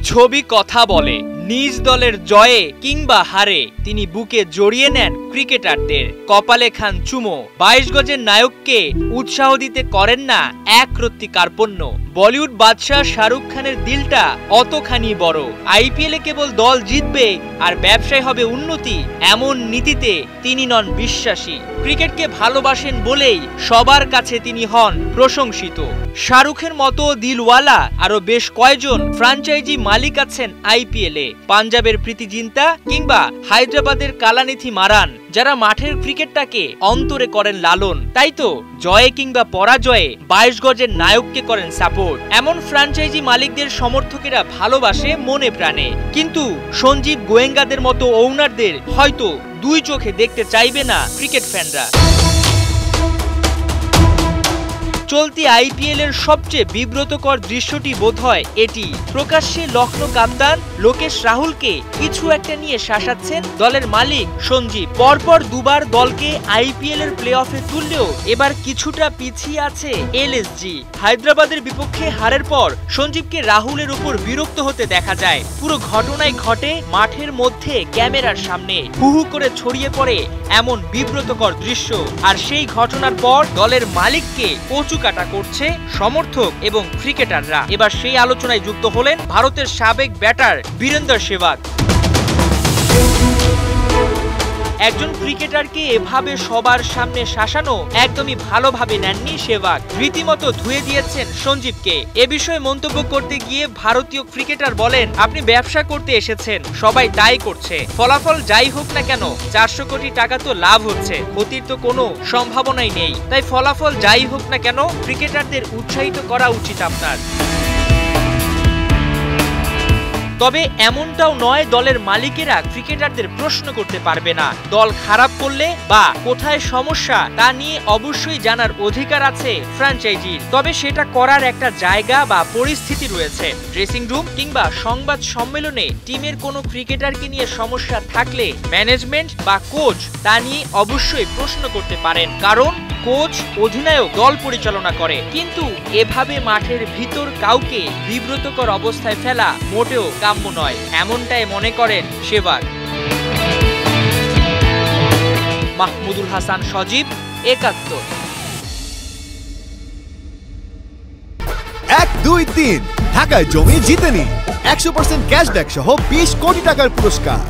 ছবি কথা বলে। নিজ দলের জয়ে কিংবা হারে তিনি বুকে জড়িয়ে নেন ক্রিকেটারদের, কপালে খান চুমো। 22 গজের নায়ককে উৎসাহ দিতে করেন না একরত্তি কার্পণ্য। বলিউড বাদশাহ শাহরুখ খানের দিলটা অতখানি বড়। আইপিএলে কেবল দল জিতবে আর ব্যবসায় হবে উন্নতি, এমন নীতিতে তিনি নন বিশ্বাসী। ক্রিকেটকে ভালোবাসেন বলেই সবার কাছে তিনি হন প্রশংসিত। শাহরুখের মতো দিলওয়ালা আরো বেশ কয়েকজন ফ্র্যাঞ্চাইজি মালিক আছেন আইপিএলে। পাঞ্জাবের প্রীতি জিন্তা কিংবা হায়দ্রাবাদের কালানিথি মারান, যারা মাঠের ক্রিকেটটাকে অন্তরে করেন লালন। তাই তো জয়ে কিংবা পরাজয়ে 22 গজের নায়ককে করেন সাপোর্ট। এমন ফ্র্যাঞ্চাইজি মালিকদের সমর্থকেরা ভালোবাসে মনে প্রাণে, কিন্তু সঞ্জীব গোয়েঙ্গাদের মতো ওনারদের হয়তো দুই চোখে দেখতে চাইবে না ক্রিকেট ফ্যানরা। চলতি আইপিএল এর সবচেয়ে বিব্রতকর দৃশ্যটি বোধহয় এটি। প্রকাশ্যে লখনৌ কাপ্তান লোকেশ রাহুলকে কিছু একটা নিয়ে শাসাচ্ছেন দলের মালিক সঞ্জীব। পরপর দুবার দলকে আইপিএল এর প্লে অফে তুললেও এবার কিছুটা পিছিয়ে আছে এলএসজি। হায়দ্রাবাদের বিপক্ষে হারের পর সঞ্জীবকে রাহুলের উপর বিরক্ত হতে দেখা যায়। পুরো ঘটনায় ঘটে মাঠের মধ্যে ক্যামেরার সামনে, হুহু করে ছড়িয়ে পড়ে এমন বিব্রতকর দৃশ্য। আর সেই ঘটনার পর দলের মালিককে কচু কাটা করছে সমর্থক এবং ক্রিকেটাররা। এবার সেই আলোচনায় যুক্ত হলেন ভারতের সাবেক ব্যাটার বীরেন্দর সেহবাগ। একজন ক্রিকেটারকে এভাবে সবার সামনে শাসানো একদমই ভালোভাবে নেননি সেহবাগ। রীতিমতো ধুয়ে দিয়েছেন সঞ্জীবকে। এ বিষয়ে মন্তব্য করতে গিয়ে ভারতীয় ক্রিকেটার বলেন, আপনি ব্যবসা করতে এসেছেন, সবাই তাই করছে। ফলাফল যাই হোক না কেন 400 কোটি টাকা তো লাভ হচ্ছে, ক্ষতির তো কোনো সম্ভাবনাই নেই। তাই ফলাফল যাই হোক না কেন ক্রিকেটারদের উৎসাহিত করা উচিত আপনার। তবে এমনটাও নয় দলের মালিকেরা ক্রিকেটারদের প্রশ্ন করতে পারবে না। দল খারাপ করলে বা কোথায় সমস্যা তা নিয়ে অবশ্যই জানার অধিকার আছে ফ্র্যাঞ্চাইজির। তবে সেটা করার একটা জায়গা বা পরিস্থিতি রয়েছে। ড্রেসিং রুম কিংবা সংবাদ সম্মেলনে টিমের কোনো ক্রিকেটারকে নিয়ে সমস্যা থাকলে ম্যানেজমেন্ট বা কোচ তা নিয়ে অবশ্যই প্রশ্ন করতে পারেন, কারণ কোচ অধিনায়ক দল পরিচালনা করে। কিন্তু এভাবে মাঠের ভিতর কাউকে বিব্রতকর অবস্থায় ফেলা মোটেও কাম্য নয়, এমনটাই মনে করেন সেহবাগ। মাহমুদুল হাসান সজীব, ৭১। ১, ২, ৩ ঢাকায় জমি জিতে নিন 100% ক্যাশব্যাক সহ 20 কোটি টাকার পুরস্কার।